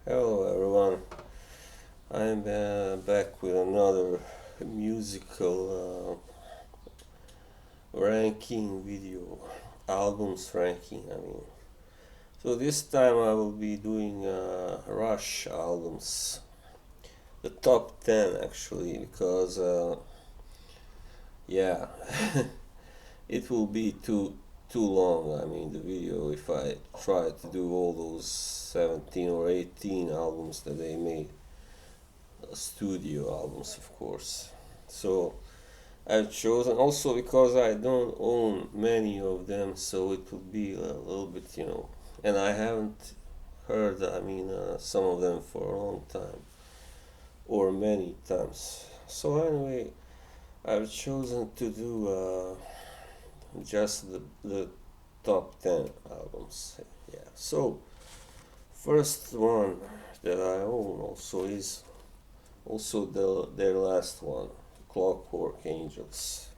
Hello everyone, I'm back with another musical ranking video, albums ranking I mean. So this time I will be doing Rush albums, the top 10 actually, because yeah, it will be too long. I mean the video if I try to do all those 17 or 18 albums that they made, studio albums of course. So I've chosen also because I don't own many of them, so it will be a little bit, and I haven't heard, some of them for a long time or many times. So anyway, I've chosen to do just the top 10 albums. Yeah. So first one that I own also is also their last one, Clockwork Angels.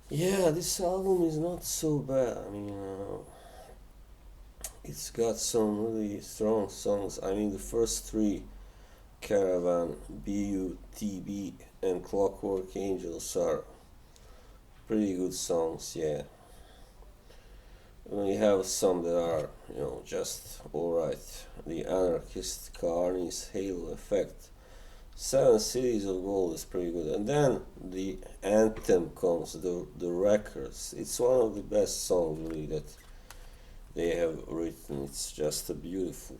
Yeah, this album is not so bad. It's got some really strong songs. I mean, the first three, Caravan, BUTB, and Clockwork Angels, are pretty good songs, yeah. We have some that are, just alright. The Anarchist, Carney's Halo Effect, Seven Cities of Gold is pretty good, and then the anthem comes, the records. It's one of the best songs really that they have written. It's just a beautiful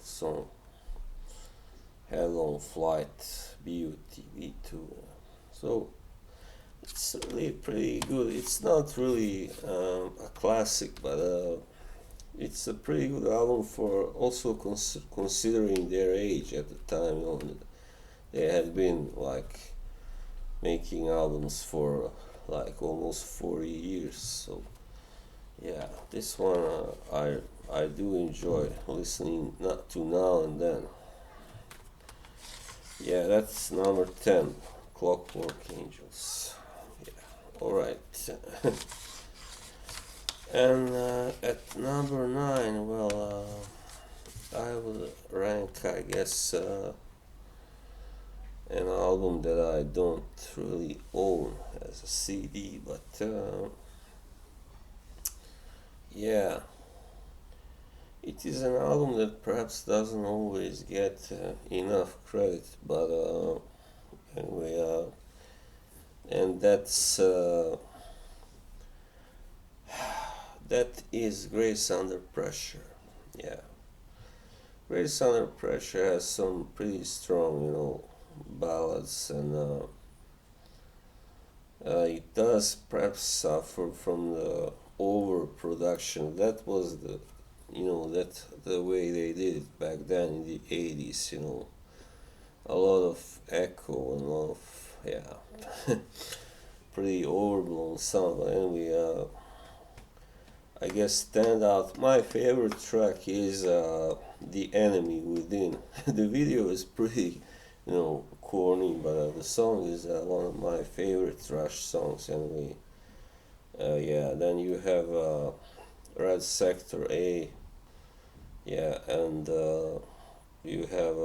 song. Headlong Flight, BUTV2. So it's really pretty good. It's not really a classic, but it's a pretty good album for also considering their age at the time. They had been like making albums for like almost 40 years. So yeah, this one I do enjoy listening not to now and then. Yeah, that's number 10, Clockwork Angels. Yeah, alright. And at number 9, well, I would rank, I guess, an album that I don't really own as a CD, but yeah, it is an album that perhaps doesn't always get enough credit, but anyway, and that is Grace Under Pressure. Yeah, Grace Under Pressure has some pretty strong, ballads, and it does perhaps suffer from the overproduction. That was the way they did it back then in the 80s. A lot of echo and a lot of, yeah, pretty overblown sound. But anyway, I guess stand out. My favorite track is The Enemy Within. The video is pretty, corny, but the song is one of my favorite thrash songs anyway. Yeah, then you have Red Sector A. Yeah, and you have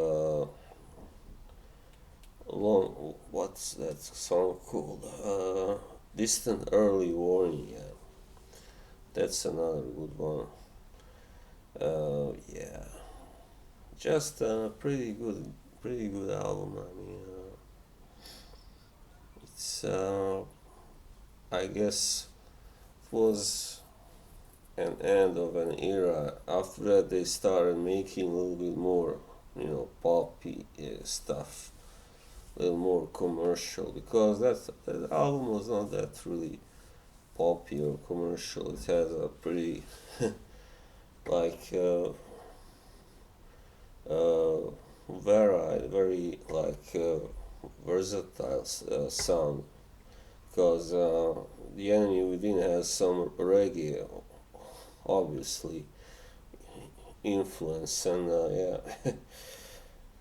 what's that song called? Distant Early Warning. Yeah, that's another good one. Yeah, just a pretty good album. It's I guess it was an end of an era. After that, they started making a little bit more, poppy stuff, a little more commercial, because that album was not that really poppy or commercial. It has a pretty like varied, very like versatile sound, because The Enemy Within has some reggae, obviously, influence, and yeah.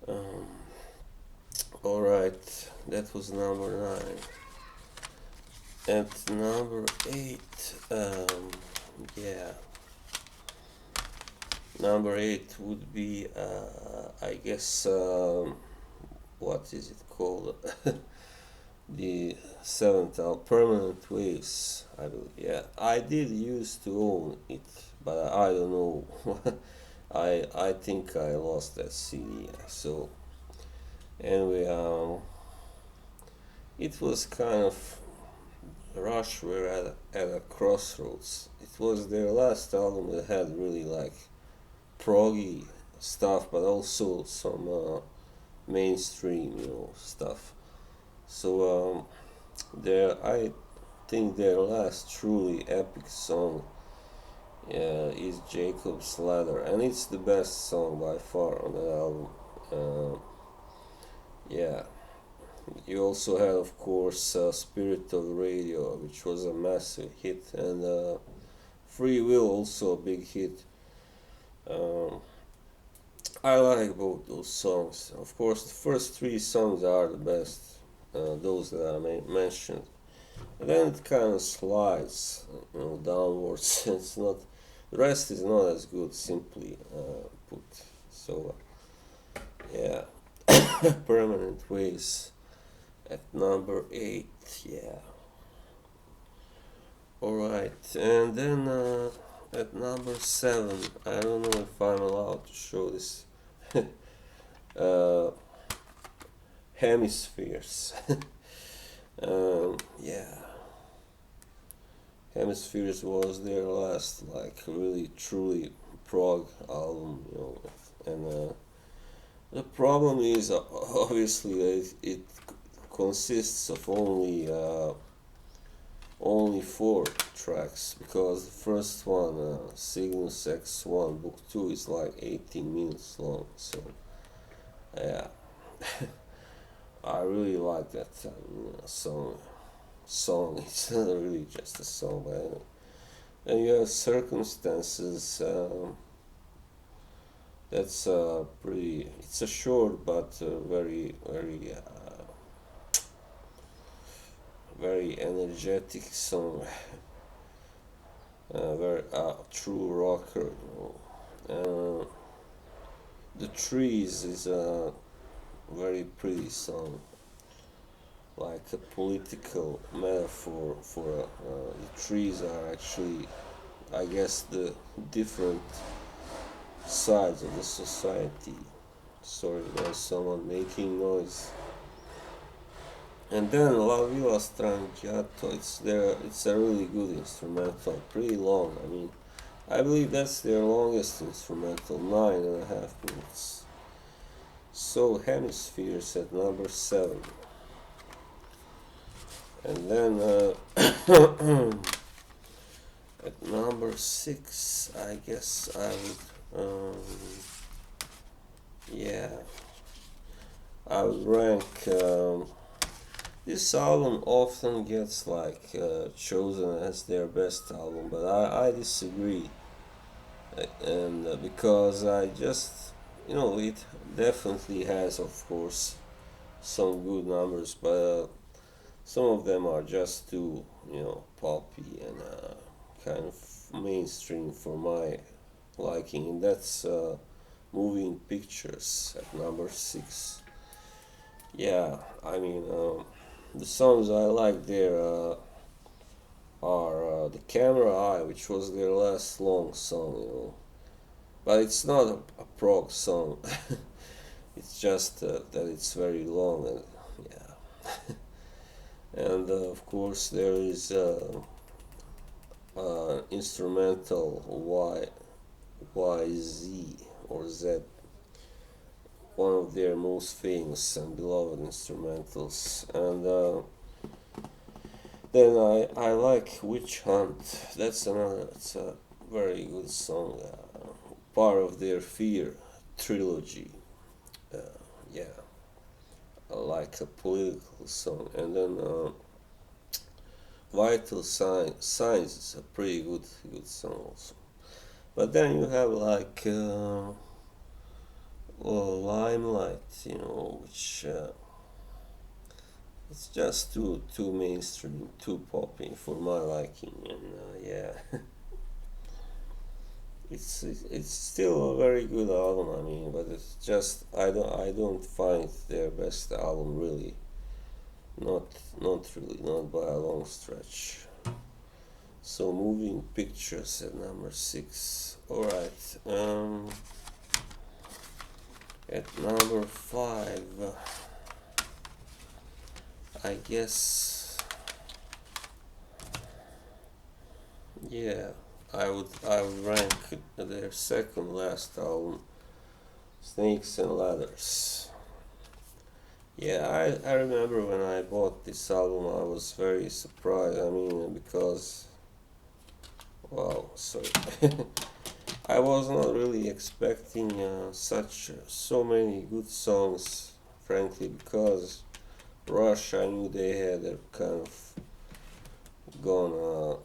um, Alright, that was number 9. At number 8, yeah, Number 8 would be, I guess, what is it called? The seventh album, Permanent Waves, I believe. Yeah, I did used to own it, but I don't know. I think I lost that CD. So anyway, it was kind of Rush were at a crossroads. It was their last album that had really like proggy stuff, but also some mainstream, stuff. So I think their last truly epic song is Jacob's Ladder, and it's the best song by far on that album. Yeah, you also had, of course, Spirit of Radio, which was a massive hit, and Free Will, also a big hit. Um, I like both those songs. Of course, the first three songs are the best, those that I mentioned. And then it kind of slides, downwards. It's not. The rest is not as good, simply put. So yeah, Permanent Ways at number 8. Yeah. All right, and then at number 7, I don't know if I'm allowed to show this. uh, Hemispheres. Yeah, Hemispheres was their last, like, really truly prog album, and the problem is obviously that it consists of only 4 tracks, because the first one, Cygnus X1 Book 2, is like 18 minutes long. So yeah, I really like that song. It's not really just a song, but and you have Circumstances. That's pretty. It's a short but very energetic song. Very true rocker. The Trees is a very pretty song, like a political metaphor for the trees are actually, I guess, the different sides of the society. Sorry, there's someone making noise. And then La Villa Strangiato, it's a really good instrumental, pretty long. I mean, I believe that's their longest instrumental, 9.5 minutes. So Hemispheres at number 7. And then at number 6, I guess I would, yeah, I would rank. This album often gets like chosen as their best album, but I disagree, and because I just, it definitely has, of course, some good numbers, but some of them are just too, poppy and kind of mainstream for my liking, and that's Moving Pictures at number 6. Yeah, I mean, the songs I like there are The Camera Eye, which was their last long song, but it's not a prog song. It's just that it's very long, and yeah. And of course there is instrumental YZ or Z, one of their most famous and beloved instrumentals. And then I like Witch Hunt. It's a very good song, part of their Fear trilogy. Uh, yeah, like a political song. And then Vital Signs is a pretty good song also. But then you have like Limelight, which it's just too mainstream, too poppy for my liking, and yeah. it's still a very good album. I mean, but it's just I don't find their best album really. Not really, not by a long stretch. So moving pictures at number 6. All right. At number 5, I guess. Yeah, I would rank their second last album, Snakes and Ladders. Yeah, I remember when I bought this album, I was very surprised. I mean, because, wow, sorry. I was not really expecting so many good songs, frankly, because Rush, I knew they had a kind of gone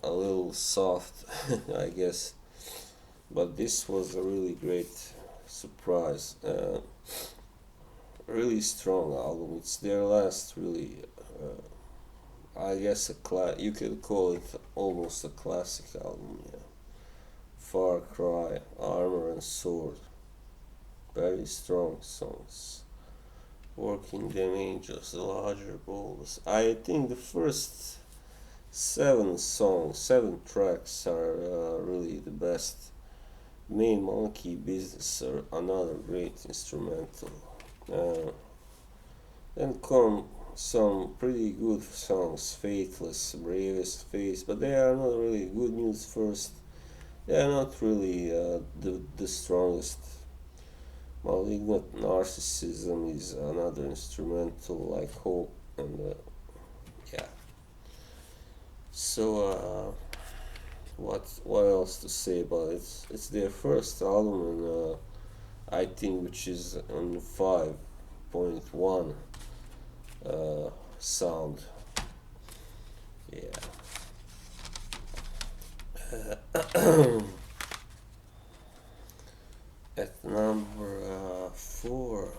a little soft, I guess. But this was a really great surprise. Really strong album. It's their last really, I guess you could call it almost a classic album. Yeah. Far Cry, Armor and Sword, very strong songs. Working Them Angels, The Larger Boulders. I think the first 7 tracks are really the best. Main Monkey Business are another great instrumental. Uh, then come some pretty good songs, Faithless, Bravest Face, but they are not really good news first. They are not really the strongest. Malignant Narcissism is another instrumental like Hope and yeah. So what else to say about it? It's their first album and I think which is on 5.1 sound. Yeah. At number 4,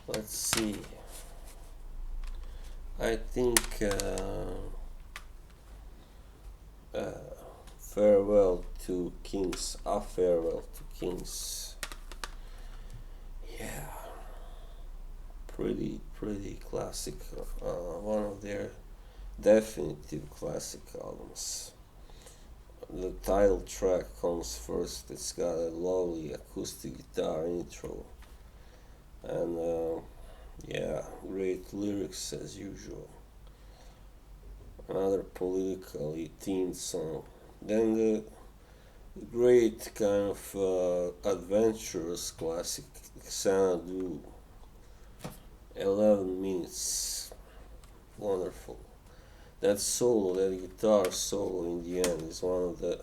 let's see. I think uh, Farewell to Kings, A Farewell to Kings. Yeah, pretty classic. One of their definitive classic albums. The title track comes first. It's got a lovely acoustic guitar intro, and yeah, great lyrics as usual. Another politically themed song. Then the great kind of adventurous classic Xanadu, 11 minutes, wonderful. That solo, that guitar solo in the end is one of the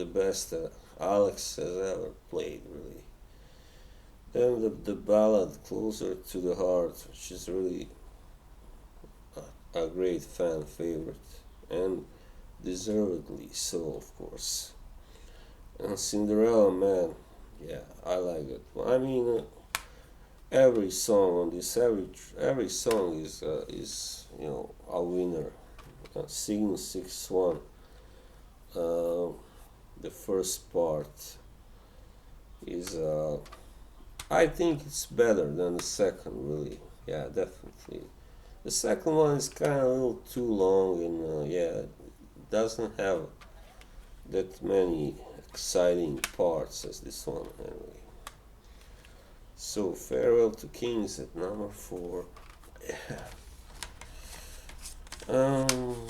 best that Alex has ever played, really. Then the ballad Closer to the Heart, which is really a great fan favorite, and deservedly so, of course. And Cinderella Man, yeah, I like it. I mean, every song on this, every song is a winner. Signal 6-1. The first part is I think it's better than the second, really. Yeah, definitely. The second one is kind of a little too long and yeah, it doesn't have that many exciting parts as this one anyway. So Farewell to Kings at number 4. Um,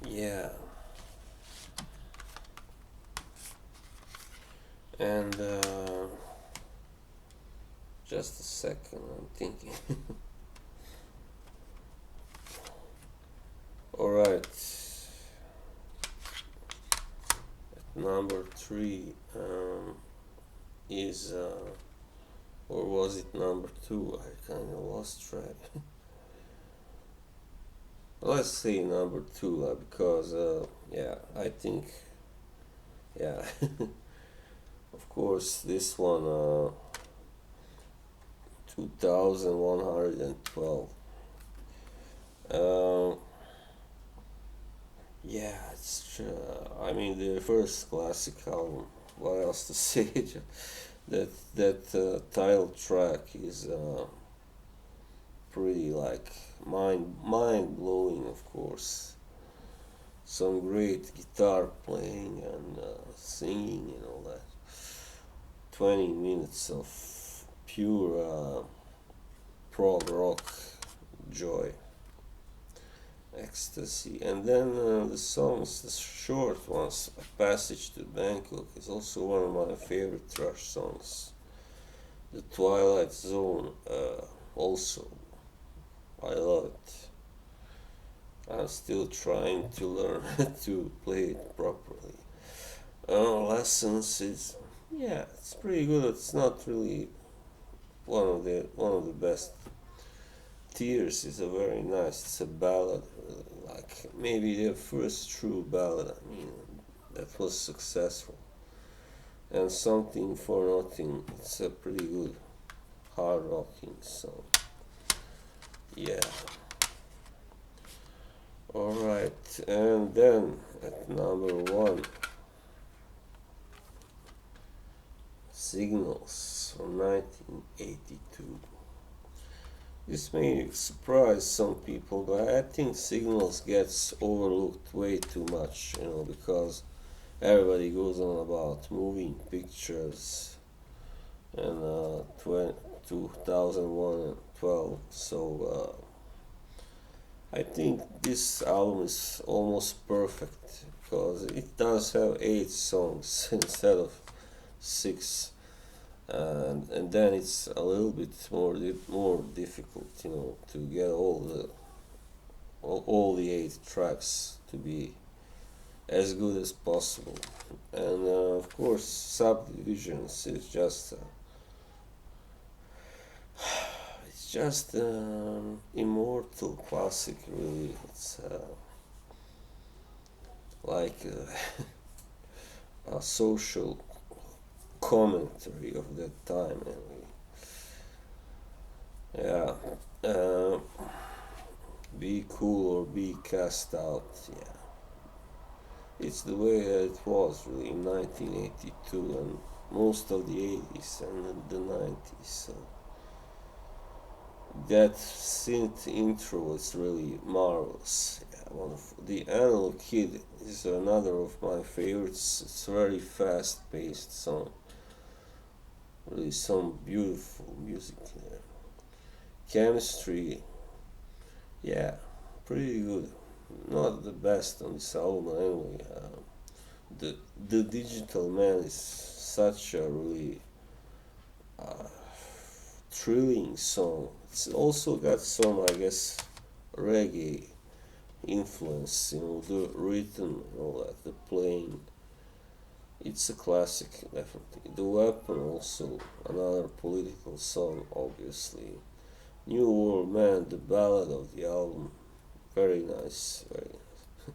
yeah, and just a second, I'm thinking. All right, number 3 is or was it number 2? I kind of lost track. Let's say number 2 because yeah, I think yeah. Of course, this one 2112. Yeah, it's I mean, the first classic album. What else to say? That title track is pretty like mind blowing, of course. Some great guitar playing and singing and all that. 20 minutes of pure prog rock joy, ecstasy, and then the songs, the short ones. A Passage to Bangkok is also one of my favorite thrash songs. The Twilight Zone, also, I love it. I'm still trying to learn to play it properly. Lessons is, yeah, it's pretty good. It's not really one of the best. Tears is a very nice. It's a ballad, really, like maybe their first true ballad. I mean, that was successful. And Something for Nothing. It's a pretty good hard rocking song. Yeah. All right, and then at number one, Signals from 1982. This may surprise some people, but I think Signals gets overlooked way too much, because everybody goes on about moving pictures and 2001 and 12. So I think this album is almost perfect because it does have 8 songs instead of 6, and then it's a little bit more difficult, to get all the 8 tracks to be as good as possible. And of course, Subdivisions is just it's just immortal classic. Really, it's like a social commentary of that time. Yeah, be cool or be cast out. Yeah, it's the way it was really in 1982 and most of the 80s and the 90s. So that synth intro is really marvelous. Yeah, one of the Analog Kid is another of my favorites. It's a very fast-paced song. Really, some beautiful music there. Chemistry, yeah, pretty good. Not the best on this album anyway. The Digital Man is such a really uh, thrilling song. It's also got some, I guess, reggae influence. The rhythm and all that, the playing. It's a classic, definitely. The Weapon, also another political song, obviously. New World Man, the ballad of the album, very nice, very nice.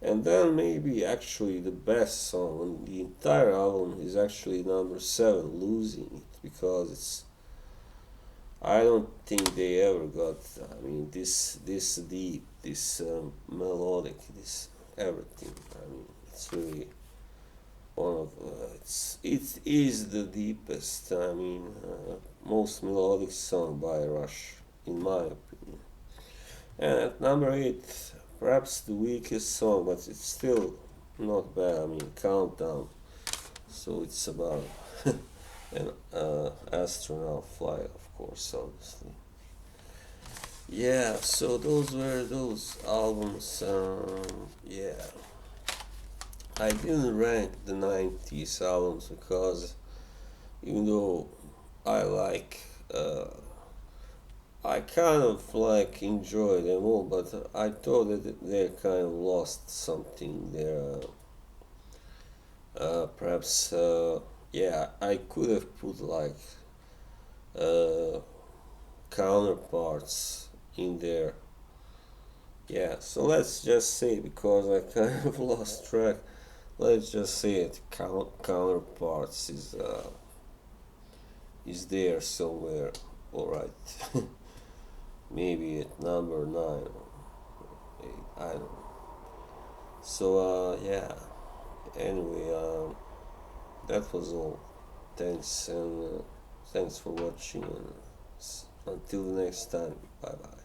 And then maybe actually the best song on the entire album is actually number 7, Losing It, because I don't think they ever got, I mean, this deep, this melodic, this everything. I mean, it's really one of it is the deepest, I mean, most melodic song by Rush, in my opinion. And at number 8, perhaps the weakest song, but it's still not bad. I mean, Countdown. So it's about an astronaut flight, of course, obviously. Yeah, so those were those albums. Yeah, I didn't rank the 90s albums because even though I like, I kind of like enjoy them all, but I thought that they kind of lost something there. Perhaps, yeah, I could have put like uh, counterparts in there. Yeah, so let's just say because I kind of lost track. Let's just say it. Counterparts is there somewhere. All right, maybe at number 9 or 8. I don't know. So yeah. Anyway, that was all. Thanks, and thanks for watching. And until the next time. Bye bye.